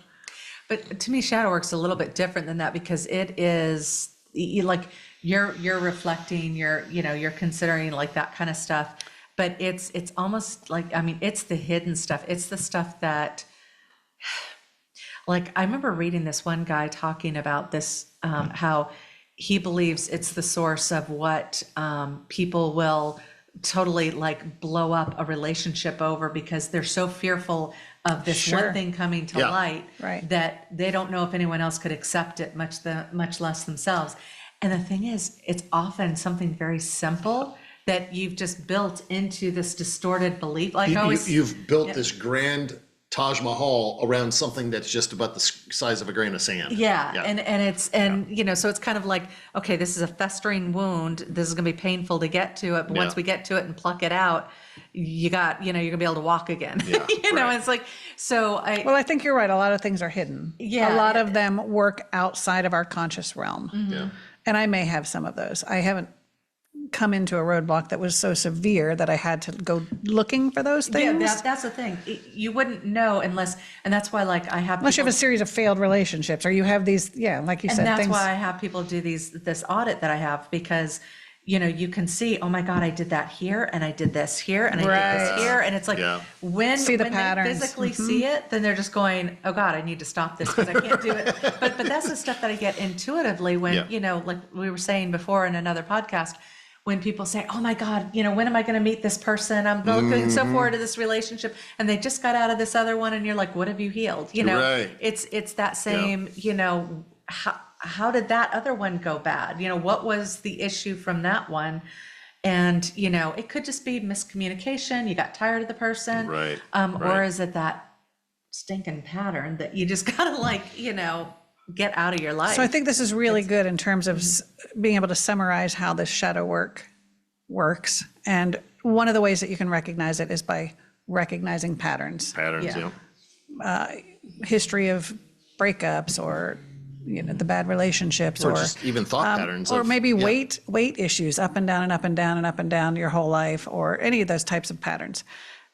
But to me, shadow work's a little bit different than that, because it is like you're reflecting, you're considering like that kind of stuff. But it's almost like, I mean, it's the hidden stuff. It's the stuff that, like, I remember reading this one guy talking about this, how he believes it's the source of what people will totally like blow up a relationship over, because they're so fearful of this Sure. one thing coming to Yeah. light, Right. that they don't know if anyone else could accept it, much less themselves. And the thing is, it's often something very simple that you've just built into this distorted belief. Like You've built this grand Taj Mahal around something that's just about the size of a grain of sand. Yeah, and so it's kind of like, okay, this is a festering wound. This is going to be painful to get to it, but once Yeah. we get to it and pluck it out, you're going to be able to walk again. Yeah, right. It's like, so Well, I think you're right. A lot of things are hidden. Yeah. A lot of them work outside of our conscious realm. Yeah. And I may have some of those. I haven't come into a roadblock that was so severe that I had to go looking for those things. yeah, that's the thing. You wouldn't know unless, and that's why like I have Unless you people, have a series of failed relationships, or you have these, like you and said, that's things. why I have people do this audit that I have, because you can see, oh my God, I did that here, and I did this here, and I did Right. this here, and it's like Yeah. when See the when patterns. they physically see it, then they're just going, oh God, I need to stop this because I can't do it. But that's the stuff that I get intuitively when Yeah. like we were saying before in another podcast, when people say, oh my God, when am I going to meet this person? I'm looking so forward to this relationship, and they just got out of this other one, and you're like, what have you healed? Right. It's that same, how did that other one go bad? What was the issue from that one? And, it could just be miscommunication. You got tired of the person. Right, Or right. is it that stinking pattern that you just gotta get out of your life? So I think this is really good in terms of being able to summarize how this shadow work works. And one of the ways that you can recognize it is by recognizing patterns, Patterns, Yeah. yeah. history of breakups, or the bad relationships, Or just even thought patterns. or of- maybe yeah. weight issues, up and down and up and down and up and down your whole life, or any of those types of patterns.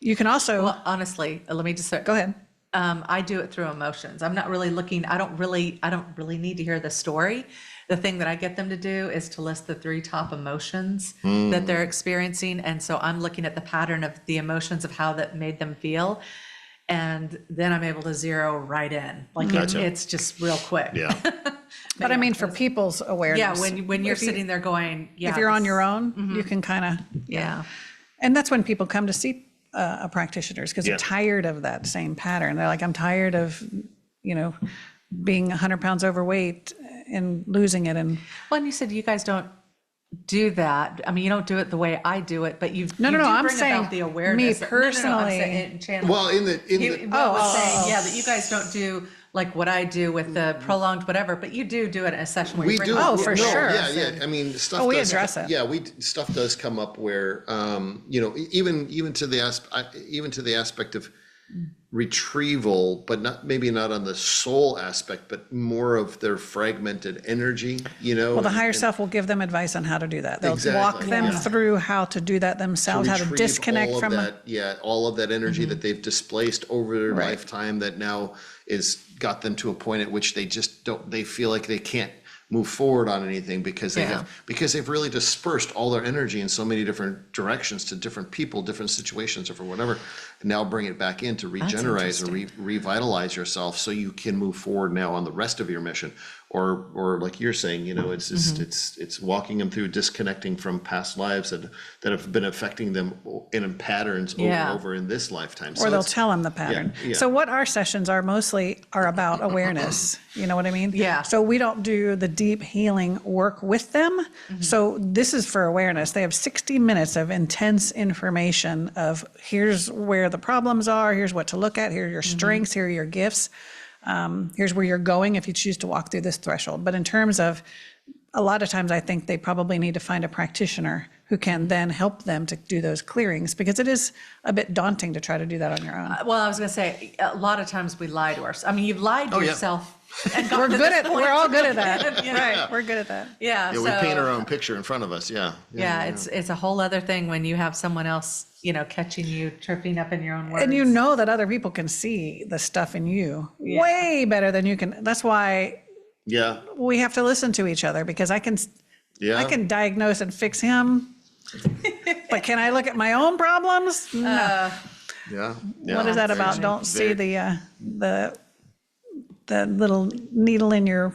You can also Well, honestly, let me just go ahead. I do it through emotions. I'm not really looking, I don't really need to hear the story. The thing that I get them to do is to list the 3 top emotions that they're experiencing. And so I'm looking at the pattern of the emotions of how that made them feel. And then I'm able to zero right in. Like Gotcha. it's just real quick. Yeah. But I mean, for people's awareness. Yeah, when you're if you- sitting there going, yeah. if you're on this- your own, you can kind of, Yeah. and that's when people come to see practitioners, because Yeah. they're tired of that same pattern. They're like, I'm tired of, being 100 pounds overweight and losing it. And Well, and you said you guys don't do that. I mean, you don't do it the way I do it, but you No, you no, do I'm bring saying about the awareness. me No, I'm personally. saying in channel. Well, in the I was saying, yeah, that you guys don't do like what I do with the prolonged whatever, but you do it in a session where we you bring do. Oh, no, for sure. Yeah. I mean, stuff. we does, address it. Yeah, stuff does come up where, even to the aspect of retrieval, but maybe not on the soul aspect, but more of their fragmented energy. well, the higher self will give them advice on how to do that. They'll Exactly, walk them yeah. through how to do that themselves, how to retrieve disconnect all of from that, all of that energy that they've displaced over their Right. lifetime that now is got them to a point at which they just don't, they feel like they can't move forward on anything because they've really dispersed all their energy in so many different directions to different people, different situations, or for whatever. And now bring it back in to regenerate or revitalize yourself so you can move forward now on the rest of your mission. Or like you're saying, it's just it's walking them through disconnecting from past lives that have been affecting them in patterns over Yeah. and over in this lifetime. or they'll tell them the pattern. yeah. So what our sessions are mostly are about awareness. You know what I mean? Yeah. So we don't do the deep healing work with them. So this is for awareness. They have 60 minutes of intense information of here's where the problems are, here's what to look at, here are your strengths, here are your gifts. Here's where you're going if you choose to walk through this threshold. But in terms of a lot of times I think they probably need to find a practitioner who can then help them to do those clearings, because it is a bit daunting to try to do that on your own. Well, I was going to say, a lot of times we lie to ourselves. I mean, you've lied to yeah. yourself. And We're gotten to good this at, point. we're all good at that. You know? Right, we're good at that. Yeah. Yeah, so, we paint our own picture in front of us, yeah. Yeah, it's a whole other thing when you have someone else, catching you tripping up in your own words. And you know that other people can see the stuff in you way better than you can. That's why Yeah, we have to listen to each other, because I can diagnose and fix him. But can I look at my own problems? No. yeah. What is that about? Don't see the little needle in your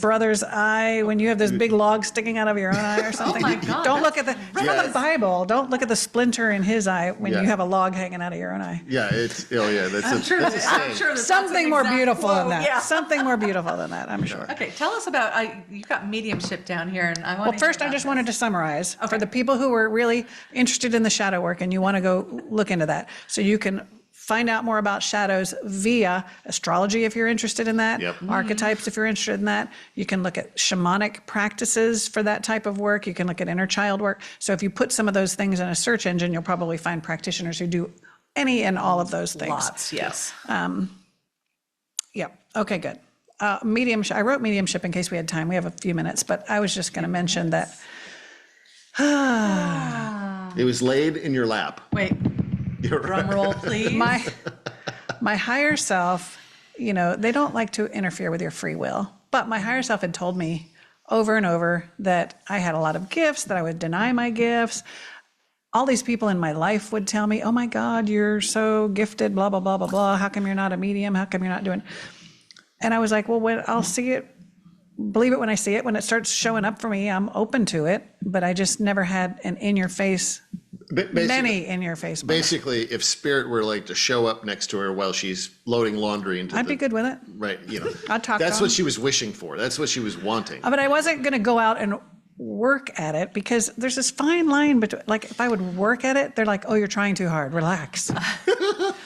brother's eye when you have this big log sticking out of your own eye or something. Oh my God, Don't look at the from the Bible. Don't look at the splinter in his eye when you have a log hanging out of your own eye. Yeah, that's I'm sure that Something more beautiful than that. Yeah. Something more beautiful than that, I'm sure. Okay, tell us about, you've got mediumship down here, and I want Well, first, I just wanted to summarize for the people who are really interested in the shadow work and you want to go look into that. So you can find out more about shadows via astrology if you're interested in that, Yep. archetypes if you're interested in that. You can look at shamanic practices for that type of work. You can look at inner child work. So if you put some of those things in a search engine, you'll probably find practitioners who do any and all of those things. Lots, yes. Yeah. Okay, good. Mediumship. I wrote mediumship in case we had time. We have a few minutes, but I was just going to mention that. It was laid in your lap. Wait, You're drum roll, please. My higher self, they don't like to interfere with your free will, but my higher self had told me over and over that I had a lot of gifts, that I would deny my gifts. All these people in my life would tell me, oh my God, you're so gifted, blah, blah, blah, blah, blah. How come you're not a medium? How come you're not doing? And I was like, well, when I'll see it, believe it when I see it. When it starts showing up for me, I'm open to it, but I just never had an in-your-face, many in-your-face moments. Basically, if spirit were like to show up next to her while she's loading laundry into I'd be good with it. Right, I'd talk to that's what them. she was wishing for. That's what she was wanting. But I wasn't going to go out and work at it, because there's this fine line between, like, if I would work at it, they're like, oh, you're trying too hard, relax.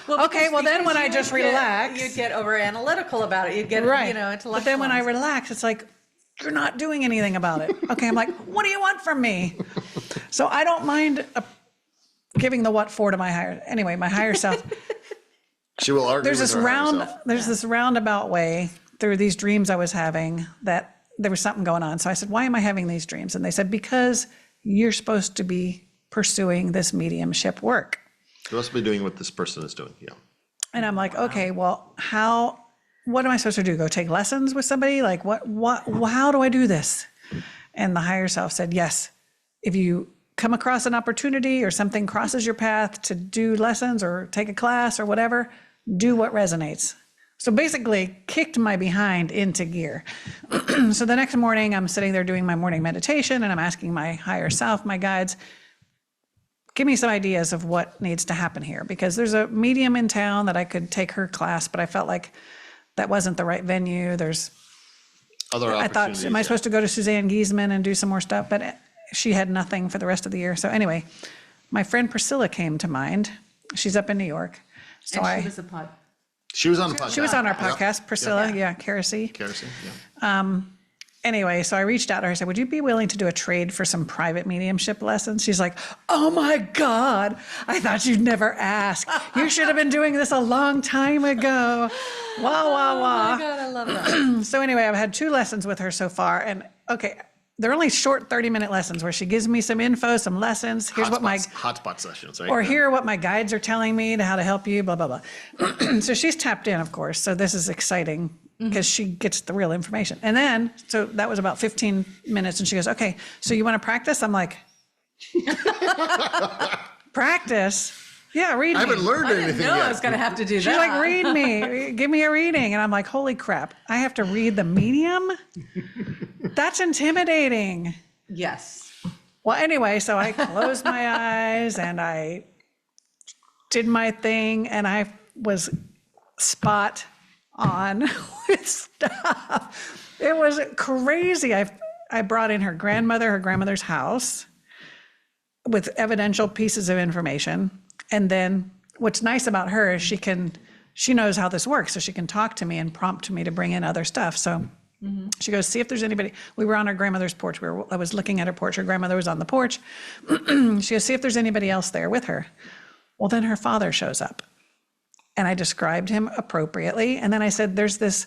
Okay, well, then when I just relax. You'd get over analytical about it. You'd get, intellectual. But then when I relax, it's like, you're not doing anything about it. Okay, I'm like, what do you want from me? So I don't mind giving the what for to my higher self. She will argue There's with this her higher self. this roundabout way through these dreams I was having that there was something going on. So I said, why am I having these dreams? And they said, because you're supposed to be pursuing this mediumship work. You're supposed to be doing what this person is doing, yeah. And I'm like, okay, well, what am I supposed to do? Go take lessons with somebody? Like, how do I do this? And the higher self said, yes, if you come across an opportunity or something crosses your path to do lessons or take a class or whatever, do what resonates. So basically kicked my behind into gear. So the next morning I'm sitting there doing my morning meditation and I'm asking my higher self, my guides, give me some ideas of what needs to happen here, because there's a medium in town that I could take her class, but I felt like that wasn't the right venue. There's Other I opportunities. thought, am I supposed to go to Suzanne Giesman and do some more stuff? But she had nothing for the rest of the year. So anyway, my friend Chrysilla came to mind. She's up in New York. So and she was a pod. She was on the podcast. she was on our Yeah. podcast, Chrysilla, yeah, Kerosene. Kerosene, yeah. Anyway, so I reached out to her. I said, would you be willing to do a trade for some private mediumship lessons? She's like, oh my God, I thought you'd never ask. You should have been doing this a long time ago. Wah, wah, wah. Oh my God, I love that. So anyway, I've had 2 lessons with her so far. And okay, they're only short 30-minute lessons where she gives me some info, some lessons. Here's what my hotspot sessions, right? or here are what my guides are telling me to how to help you, blah, blah, blah. So she's tapped in, of course. So this is exciting because she gets the real information. And then, so that was about 15 minutes. And she goes, okay, so you want to practice? I'm like, practice? Yeah, read me. I haven't learned I didn't anything know yet. I was going to have to do She's that. like, read me, give me a reading. And I'm like, holy crap, I have to read the medium? That's intimidating. Yes. Well, anyway, so I closed my eyes and I did my thing and I was spot on with stuff. It was crazy. I brought in her grandmother's house with evidential pieces of information. And then what's nice about her is she knows how this works. So she can talk to me and prompt me to bring in other stuff. So She goes, see if there's anybody. We were on our grandmother's porch. I was looking at her porch. Her grandmother was on the porch. She goes, see if there's anybody else there with her. Well, then her father shows up. And I described him appropriately. And then I said, there's this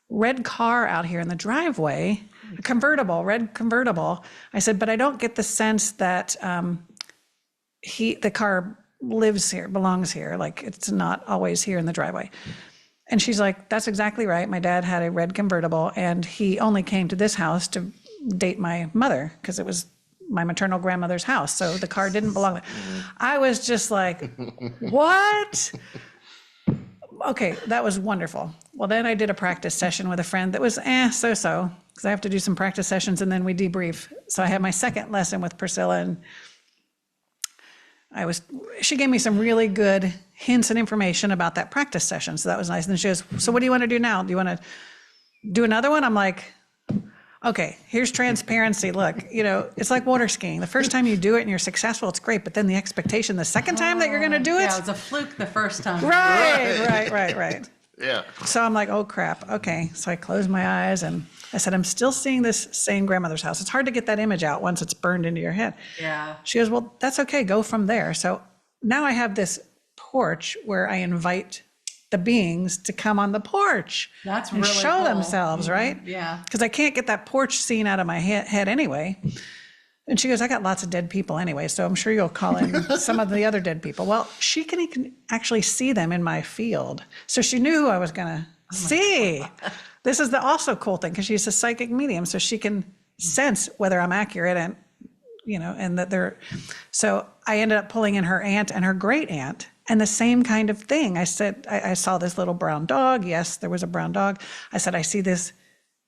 red car out here in the driveway, a convertible, red convertible. I said, but I don't get the sense that the car lives here, belongs here. Like, it's not always here in the driveway. And she's like, that's exactly right. My dad had a red convertible, and he only came to this house to date my mother because it was my maternal grandmother's house. So the car didn't belong there. I was just like, what? Okay, that was wonderful. Well, then I did a practice session with a friend that was so-so, because I have to do some practice sessions and then we debrief. So I had my second lesson with Chrysilla, and she gave me some really good hints and information about that practice session. So that was nice. And she goes, so what do you want to do now? Do you want to do another one? I'm like, okay, here's transparency. Look, it's like water skiing. The first time you do it and you're successful, it's great. But then the expectation the second time that you're going to do it. Yeah, it was a fluke the first time. Right. Yeah. So I'm like, oh crap. Okay. So I closed my eyes and I said, I'm still seeing this same grandmother's house. It's hard to get that image out once it's burned into your head. Yeah. She goes, well, that's okay. Go from there. So now I have this porch where I invite the beings to come on the porch That's and really show cool. themselves, right? Yeah. Because I can't get that porch scene out of my head anyway. And she goes, I got lots of dead people anyway, so I'm sure you'll call in some of the other dead people. Well, she can actually see them in my field. So she knew who I was going to see. This is the also cool thing, because she's a psychic medium, so she can sense whether I'm accurate and, and that they're, so I ended up pulling in her aunt and her great aunt. And the same kind of thing. I said, I saw this little brown dog. Yes, there was a brown dog. I said, I see this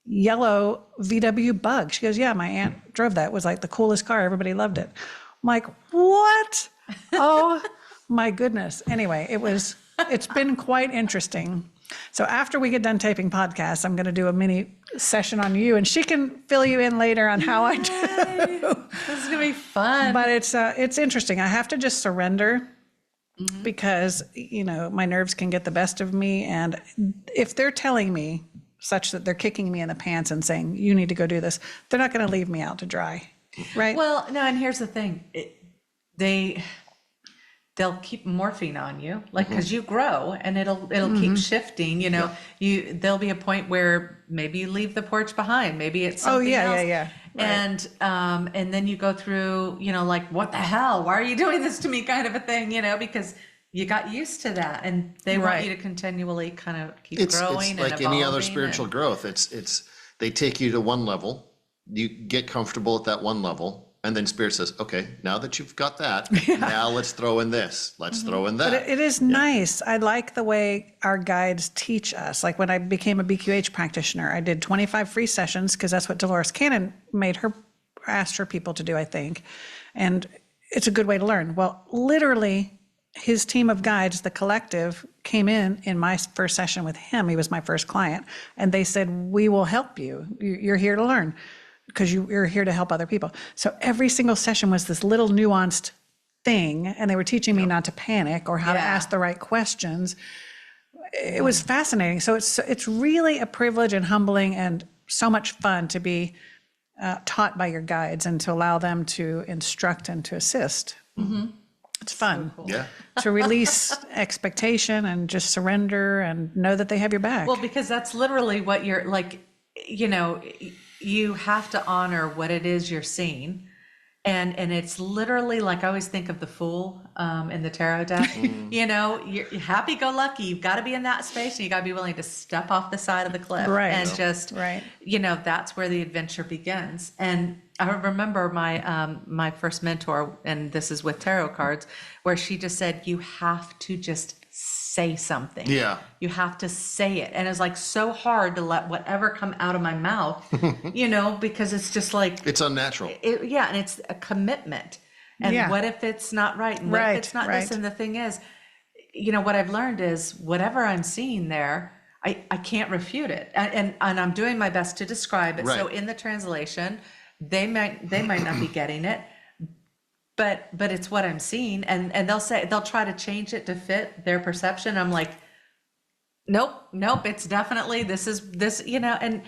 yellow VW bug. She goes, yeah, my aunt drove that. It was like the coolest car. Everybody loved it. I'm like, what? Oh my goodness. Anyway, it's been quite interesting. So after we get done taping podcasts, I'm going to do a mini session on you, and she can fill you in later on how I do. This is going to be fun. But it's interesting. I have to just surrender. Because, my nerves can get the best of me. And if they're telling me such that they're kicking me in the pants and saying, you need to go do this, they're not going to leave me out to dry. Right. Well, no, and here's the thing. They'll keep morphing on you, like, because you grow and it'll keep shifting, there'll be a point where maybe you leave the porch behind, maybe it's something else. Yeah. Right. And then you go through, like, what the hell, why are you doing this to me, kind of a thing, because you got used to that, and they want you to continually kind of keep growing. It's like and any other evolving spiritual growth. They take you to one level, you get comfortable at that one level. And then Spirit says, okay, now that you've got that, now let's throw in this. Let's throw in that. But it is nice. I like the way our guides teach us. Like when I became a BQH practitioner, I did 25 free sessions because that's what Dolores Cannon asked her people to do, I think. And it's a good way to learn. Well, literally, his team of guides, the collective, came in my first session with him. He was my first client. And they said, we will help you. You're here to learn, because you're here to help other people. So every single session was this little nuanced thing, and they were teaching me not to panic or how to ask the right questions. It was fascinating. So it's really a privilege and humbling and so much fun to be taught by your guides and to allow them to instruct and to assist. Mm-hmm. It's fun. So cool. Yeah. To release expectation and just surrender and know that they have your back. Well, because that's literally what you're like, you have to honor what it is you're seeing. And it's literally like, I always think of the Fool in the tarot deck. You're happy-go-lucky. You've got to be in that space, and you got to be willing to step off the side of the cliff. Right. And just, Right. That's where the adventure begins. And I remember my first mentor, and this is with tarot cards, where she just said, you have to just say something. Yeah. You have to say it. And it's like so hard to let whatever come out of my mouth, because it's just like, It's unnatural. and it's a commitment. And what if it's not right? And what if it's not this? And the thing is, what I've learned is whatever I'm seeing there, I can't refute it. And I'm doing my best to describe it. Right. So in the translation, they might not be getting it, but it's what I'm seeing. And they'll try to change it to fit their perception. I'm like, Nope. It's definitely, this, you know, and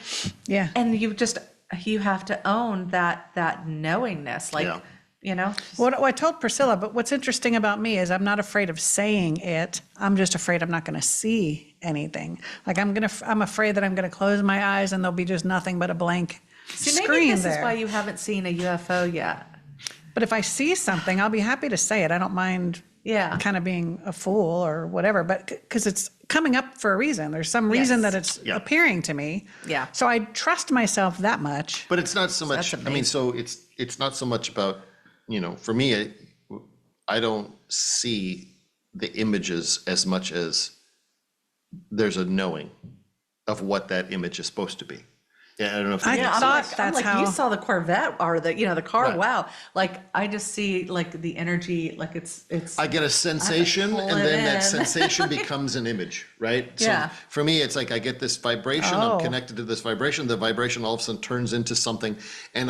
Yeah. and you have to own that knowingness, like, Yeah. you know. What I told Priscilla, but what's interesting about me is I'm not afraid of saying it. I'm just afraid I'm not going to see anything. Like I'm afraid that I'm going to close my eyes and there'll be just nothing but a blank See, screen maybe this there. is why you haven't seen a UFO yet. But if I see something, I'll be happy to say it. I don't mind Yeah. kind of being a fool or whatever, but because it's coming up for a reason. There's some reason Yes. that it's Yeah. appearing to me. Yeah. So I trust myself that much. But it's not so much, that's I mean, so it's not so much about, you know, for me, I don't see the images as much as there's a knowing of what that image is supposed to be. Yeah, I don't know if I that thought makes that's sense. I'm like, how- you saw the Corvette or the, you know, the car. Right. Wow. Like, I just see like the energy, like it's. I get a sensation pull and it then that in. sensation becomes an image, right? Yeah. So for me, it's like I get this vibration, Oh. I'm connected to this vibration, the vibration all of a sudden turns into something, and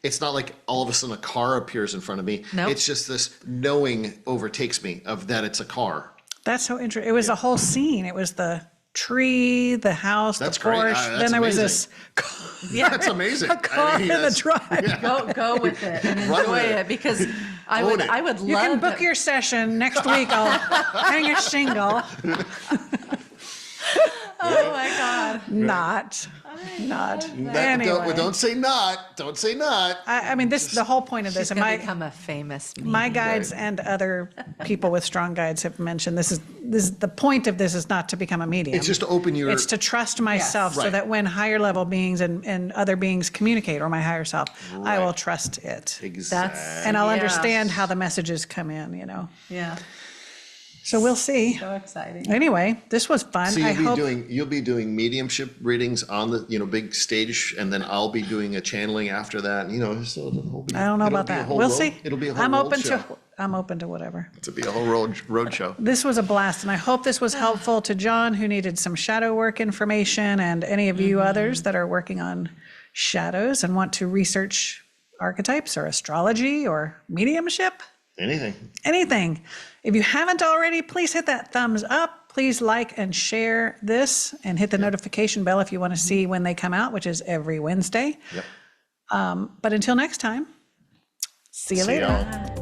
it's not like all of a sudden a car appears in front of me. Nope. It's just this knowing overtakes me of that it's a car. That's so interesting. It was a whole scene. It was the tree, the house, That's the great. Porsche. That's Then there was amazing. this That's amazing. a car in the that's- drive. Go with it and Run enjoy with it. it because I Own would it. I would You love can book to- your session next week. I'll hang a shingle. Oh my God. Not. Anyway. Don't say not. Don't say not. I mean, the whole point of this, She's and gonna my become a famous my medium. guides and other people with strong guides have mentioned this is the point of this is not to become a medium. It's just to open your. It's to trust myself so Right. that when higher level beings and other beings communicate, or my higher self, I will Right. trust it. Exactly. And I'll Yeah. understand how the messages come in, you know. Yeah. So we'll see. So exciting. Anyway, this was fun. So I hope you'll be doing mediumship readings on the big stage, and then I'll be doing a channeling after that. So it'll be, I don't know it'll about be a that. whole We'll road- see. It'll be a whole I'm road open show. to whatever. It'll be a whole road show. This was a blast, and I hope this was helpful to John, who needed some shadow work information, and any of you others that are working on shadows and want to research archetypes or astrology or mediumship, anything. If you haven't already, please hit that thumbs up. Please like and share this, and hit the notification bell if you want to see when they come out, which is every Wednesday. Yep. But until next time, see you later. y'all.